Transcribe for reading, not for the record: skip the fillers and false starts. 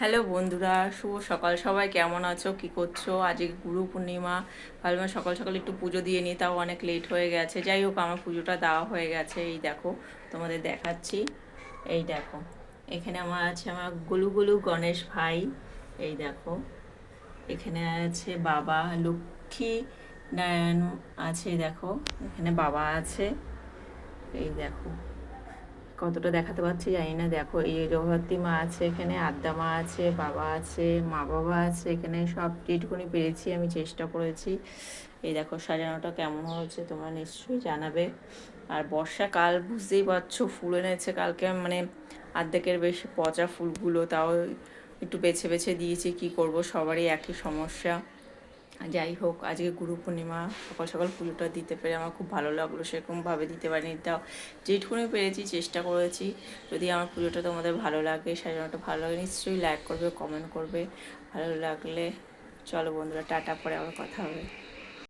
Hello বন্ধুরা, শুভ সকাল। সবাই কেমন আছো, কি করছো? আজকে গুরু পূর্ণিমা। ভাবলাম সকাল সকাল একটু পুজো দিয়ে নিই, তাও অনেক লেট হয়ে গেছে। যাই হোক, আমার পুজোটা দেওয়া হয়ে গেছে। এই দেখো, তোমাদের দেখাচ্ছি। এই দেখো, এখানে আমার আছে আমার গুলু গুলু গণেশ ভাই। এই দেখো, এখানে আছে বাবা লক্ষ্মী নারায়ণ আছে। দেখো, এখানে বাবা আছে। এই দেখো, কতটা দেখাতে পারছি জানি না। দেখো, এই জগদ্ধাত্রী মা আছে, এখানে আদ্যা মা আছে, বাবা আছে, মা বাবা আছে। এখানে সব যেটুকুনি পেরেছি আমি চেষ্টা করেছি। এই দেখো, সাজানোটা কেমন হয়েছে তোমরা নিশ্চয়ই জানাবে। আর বর্ষাকাল, বুঝতেই পারছো, ফুল এনেছে কালকে, মানে অর্ধেকের বেশি পচা ফুলগুলো। তাও একটু বেছে বেছে দিয়েছি, কি করব, সবারই একই সমস্যা। যাই হোক, আজকে গুরু পূর্ণিমা, সকাল সকাল পুজোটা দিতে পেরে আমার খুব ভালো লাগলো। সেরকমভাবে দিতে পারিনি, তাও যেটুকুনি পেরেছি চেষ্টা করেছি। যদি আমার পুজোটা তোমাদের ভালো লাগে, সাজানোটা ভালো লাগে, নিশ্চয়ই লাইক করবে, কমেন্ট করবে। ভালো লাগলে চলো বন্ধুরা, টাটা, পরে আবার কথা হবে।